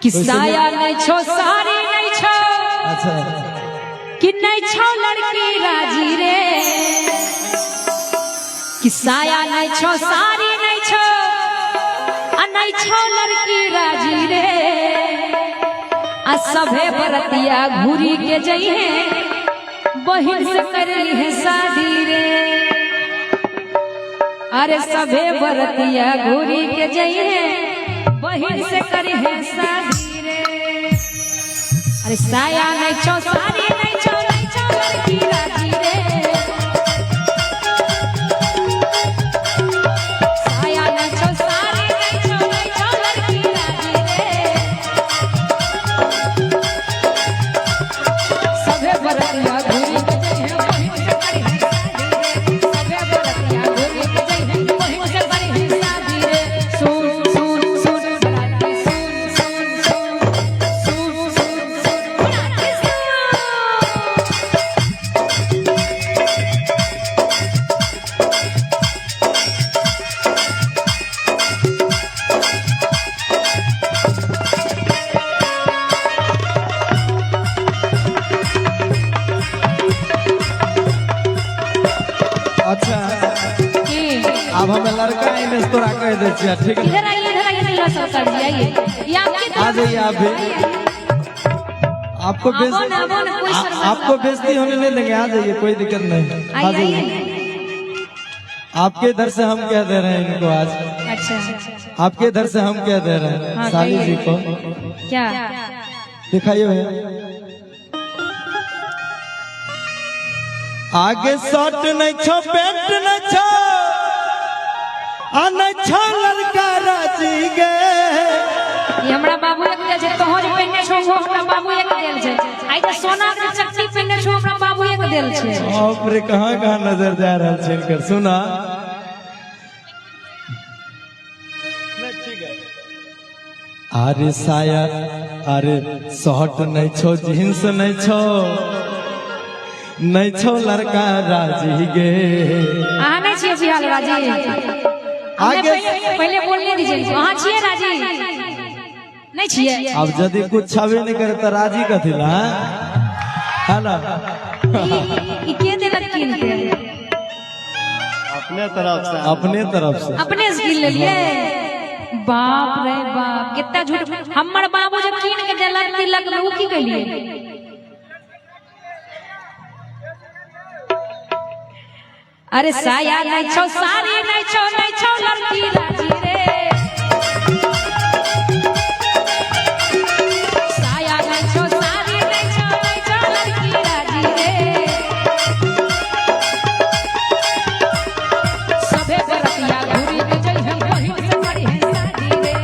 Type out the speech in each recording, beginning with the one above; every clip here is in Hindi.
किसाया नहीं छो सारी नहीं छो अच्छा कि नहीं छो लड़की राजी रे किसाया नहीं छो सारी नहीं छो नहीं छो लड़की राजी रे आ सभे बरतिया घूरी के जइहे बहिन से करली है शादी रे अरे सभे बरतिया घूरी के जइहे बहिन से करी है शादी रे अरे साया नहीं छो सारी नहीं छो लड़की राजी रे साया नहीं छो सारी नहीं छो लड़की राजी रे सभे बरतिया घूरी के जइहे बहिन से करी है शादी रे सभे बरतिया घूरी के जइहे बहिन से करी है शादी रे सुन अच्छा अब हमें लड़का इन्हें तोरा कह दे छिया ठीक है इधर आइए नहीं सब कर आइए ये आपके आ जाइए आप भी आपको बेइज्जती होने नहीं देंगे आ जाइए कोई दिक्कत नहीं आ जाइए आपके इधर से हम कह दे रहे हैं इनको आज अच्छा आपके इधर से हम कह दे रहे हैं साली जी को क्या दिखाइए भैया आगे शर्ट नहीं छो पैंट नहीं छो आ नहीं छो लड़का राजी गे ये हमरा बाबू एक देल छै तोहर पेन्ने छो हमरा बाबू एक देल छै आई त सोना के चक्की पेन्ने छो हमरा बाबू एक देल छै बाप रे कहां कहां नजर जा रहा है इनकर सुना अरे साया अरे शर्ट नहीं छो जींस नहीं छो नहीं छो लड़का राजी गे अहाँ नहीं छिए बिहार राजी आगे पहले बोलने दीजिए अहाँ छिए राजी नहीं छिए अब यदि कुछ छबे नहीं करे तो राजी कथी ला है ना ई के देलक किन के अपने तरफ से अपने से किन लेलिए बाप रे बाप कितना झूठ हमर बाबू जब किन के देलक तिलक उ की कलिए अरे साया नहीं छो सारी नहीं छो लड़की राजी रे साया नहीं छो सारी नहीं छो लड़की राजी रे सभे बरतिया घूरी के जइहे बहिन से करी है शादी रे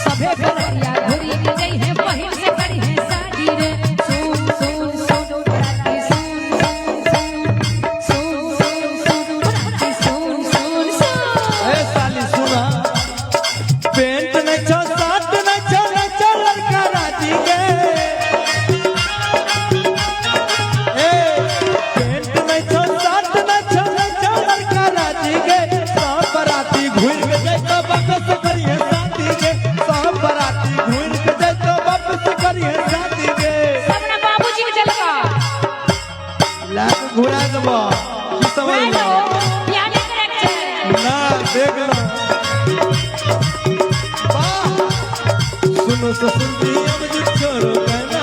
सभे बरतिया घूरी के जइहे बहिन से करी है शादी रे घुरा देबो की समझ लो पियाने करेक्ट ना देख लो वाह सुनो सुनती अब जो छोड़ो कहना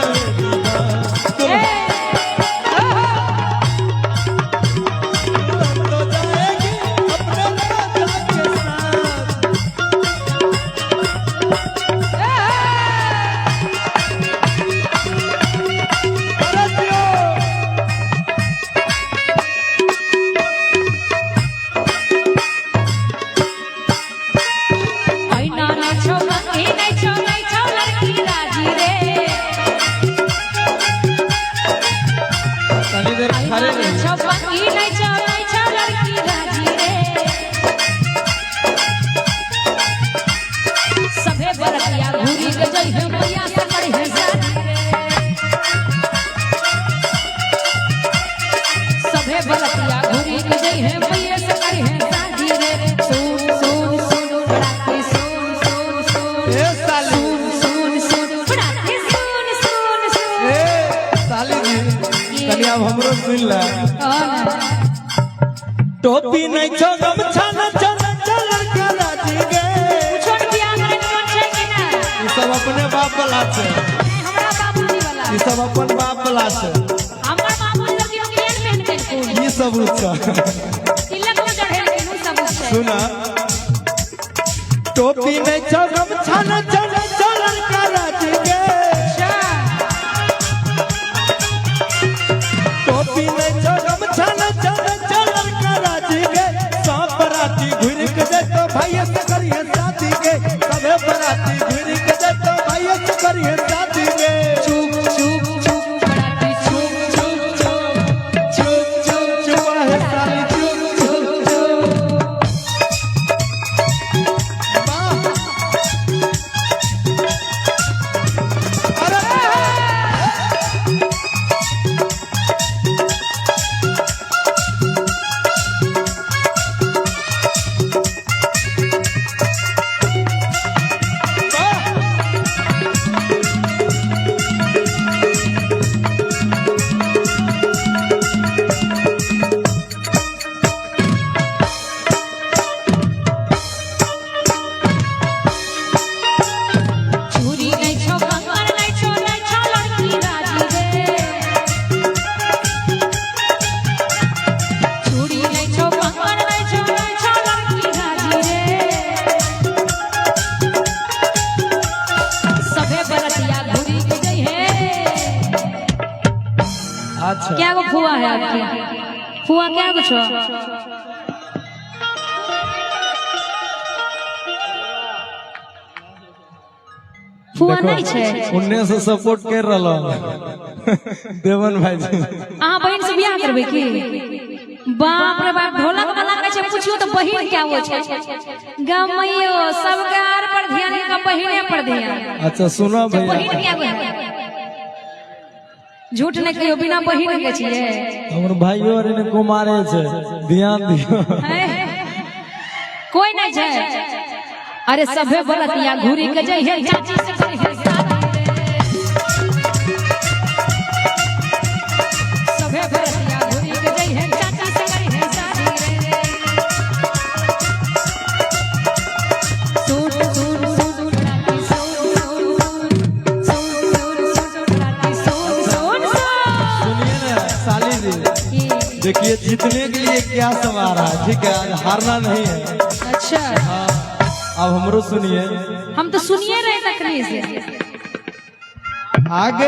तो जाएगी अपने राजा के साथ नहीं छो लड़की राजी ले टोपी नहीं छो गमछा न चल चल का राजी गे छोट बियाह करे के मन छै कि ना ई सब अपने बाप वाला छै हमरा बाबूजी वाला ई सब अपन बाप वाला छै हमर बाबूजी लोग के केन पहन के ई सब उसका तिलक में चढ़े के सब छै सुना टोपी नहीं छो गमछा न चल चल का राजी गे टोपी नहीं छो गमछा न चल चल का राजी गे सब बराती घुर के दे तो भाई से करिए शादी के सबे बराती घुर के दे तो भाई से करिए शादी के चुप चुप चुप बराती चुप चुप चुप चुप चुप चुप है साली चुप चुप चुप वाह अरे चूड़ी नहीं छो कंगन नहीं छो लड़की राजी रे चूड़ी नहीं छो कंगन नहीं छो लड़की राजी रे सबे बरतिया घुरी के गई है अच्छा क्या वो फुआ है आपकी फुआ क्या कुछ हो फुआ नहीं छे उन्ने से सपोर्ट कर रहा देवन भाई जी अहाँ बहन से बियाह करबे की बाप रे बाप ढोलक वाला कहै छै पूछियो तो बहिन क्या हो छै गमैयो सब गार पर ध्यान का बहिने पर ध्यान अच्छा सुनो बहिन भैया क्या हो झूठ नहीं कहियो बिना बहिन के छिए हमर भाइयों और इन्हें कुमारे छे ध्यान दियो हैं? कोई नहीं छै अरे सभे बरतिया घूरी के जई है चाची से करी है शादी रे। सभे बरतिया घूरी के जई है चाची से करी है शादी रे सूट सूट सूट राती सूट सूट सूट राती सूट सूट सुनिए ना साली जी देखिए जीतने के लिए क्या सवार है ठीक है आज हारना नहीं है अच्छा हाँ अब हमरो सुनिए हम तो सुनिए रहे तकनी से आगे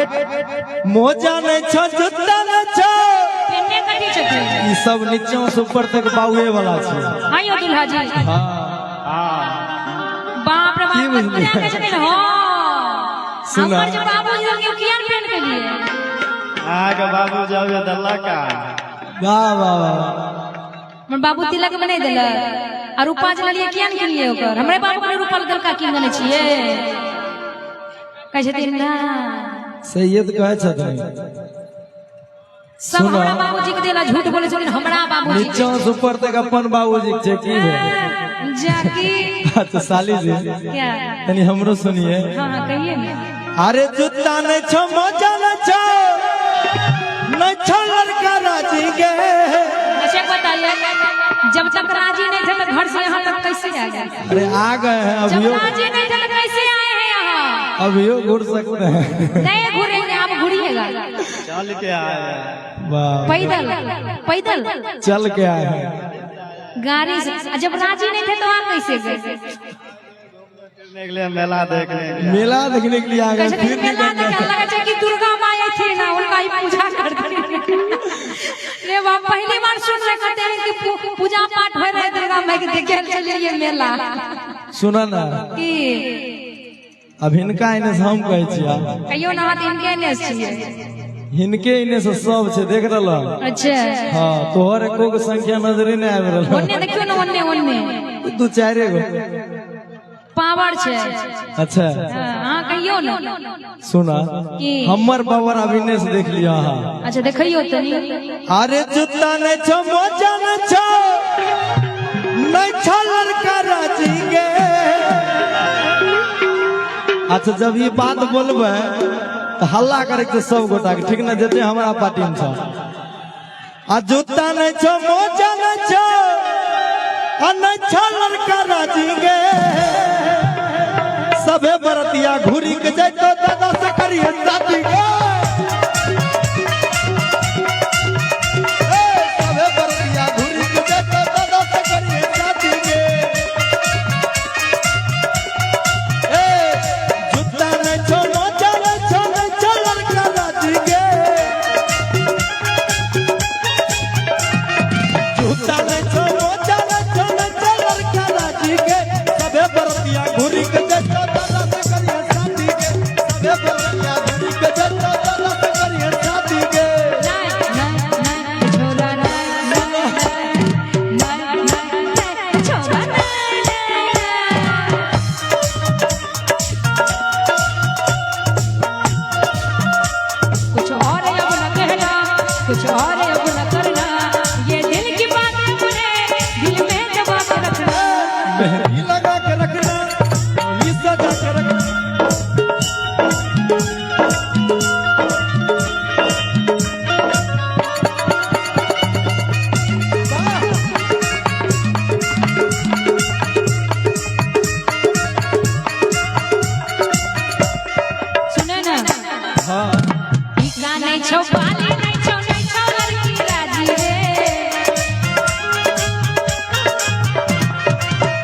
मोजा नहीं छो जूता नहीं छो पेन्ने कटी छथि ई सब नीचे से ऊपर तक बाउए वाला छे हां यो दुल्हा जी हाँ बाप रे की बाप बुझलियै? बतिया के छथिन हो सुना। हमर जे बाबूजी लोग के किया पेन के लिए आगे बाबू जाओगे दल्ला का वाह वाह वाह हमर बाबू तिलक में नहीं देलक और रूपा जे लिए किया के लिए ओकर हमरे बाबू के रूपा देलका की गने छिए कहै छथिन ना सैयद कहे छथिन सब सुना। हमरा बाबूजी के देला झूठ बोले छथिन हमरा बाबूजी नीचे से ऊपर तक अपन बाबूजी के छे की है जाकी अच्छा साली जी क्या तनी हमरो सुनिए हां हां कहिए ना अरे जूता नहीं छो मोजा नहीं छो नहीं छो लड़का राजी गे अच्छा बताइए जब तक राजी नहीं थे तो घर से यहाँ तक कैसे आ गए अरे आ गए हैं जब अभियो राजी नहीं थे तो कैसे आए हैं यहाँ अभियो घुर सकते हैं नहीं घूरेंगे आप घूरिएगा चल के आए वाह पैदल पैदल चल के आए हैं गाड़ी से जब राजी नहीं थे तो आप कैसे गए देखने के लिए मेला देखने के लिए मेला देखने के लिए आ गए कैसे फिर मेला निकल देखे लगा छै कि दुर्गा माँ आई थी ना उनका ही पूजा करते ले बाप पहली बार सुन रहे कहते हैं कि पूजा पाठ हो रहे दुर्गा माँ के देखे चलिए मेला सुना ना की अब हिनका इन्हें से हम कहे छिया कहियो ना हाथ इनके ने छिए हिनके इन्हें से सब छे देख रहल अच्छा हाँ तोहर एको के संख्या नजरे नहीं आवे रहल ओन्ने देखियो ना ओन्ने ओन्ने दू चारे गो पावर छे अच्छा हां कहियो ना सुना की हमर पावर अभी ने से देख लिया हाँ अच्छा देखियो तनी अरे जूता नहीं छो मोजा नहीं छो नहीं छो लड़का राजी गे अच्छा जब ये बात बोलबे तो हल्ला करे के सब गोटा के ठीक ना जते हमारा पार्टी में छ आ जूता नहीं छो मोजा नहीं छो आ नहीं छो लड़का राजी गे सबे बरतिया घूरी के जाए तो दादा से करिए शादी गे सबे बरतिया घूरी के जाए तो दादा से करिए शादी गे जूता नहीं छो मोजा नहीं छो लड़का राजी गे जूता नहीं छो मोजा नहीं छो लड़का राजी गे सबे बरतिया घूरी के जाए तो दादा से करिए शादी गे सबे बरतिया घूरी के जाए तो दादा से करिए शादी गे कुछ और अब न कहना, कुछ और अब न करना, ये दिल की बात अपने दिल में दबा के रखना। मेहंदी लगा के रखना डोली सजा के रखना सुने ना, हाँ टीका नहीं छो, बाली नहीं छो लड़की राजी रे।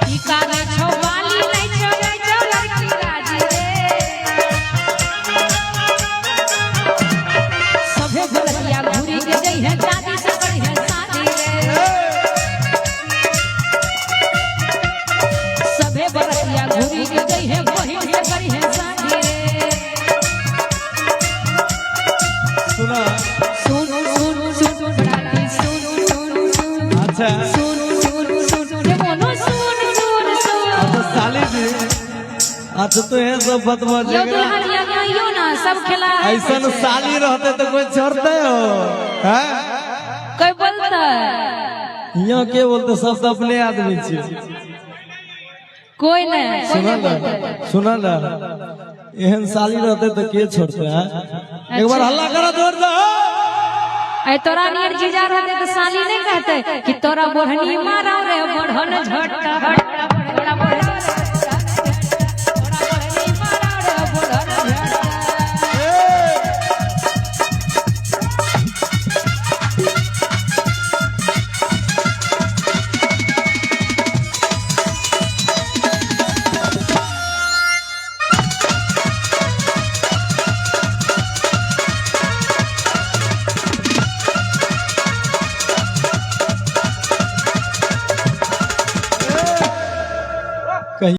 टीका नहीं छो, बाली नहीं छो लड़की राजी रे। सभे बरतिया घूरी के गई है शादी से करी है शादी रे। सभे बरतिया घूरी के गई है बहिन से करी है शादी रे। सुना सुन सुन सुन बराती सुन सुन सुन अच्छा सुन रे मोनो सुन सुन सुन। अब साली जी अच्छा तो ये सब बतवा यो दुल्हनिया गाइयो ना सब खेला ऐसा साली रहते तो कोई छोड़ते हो हैं कोई बोलता यहाँ के बोलते सब तो अपने आदमी छे कोई नहीं सुना ना एहन साली रहते तो के छोड़ते हैं एक बार हल्ला करा जोर दो ऐ तोरा नियर जीजा रहते तो साली नहीं कहते कि तोरा बढ़नी मारा रे बढ़न झट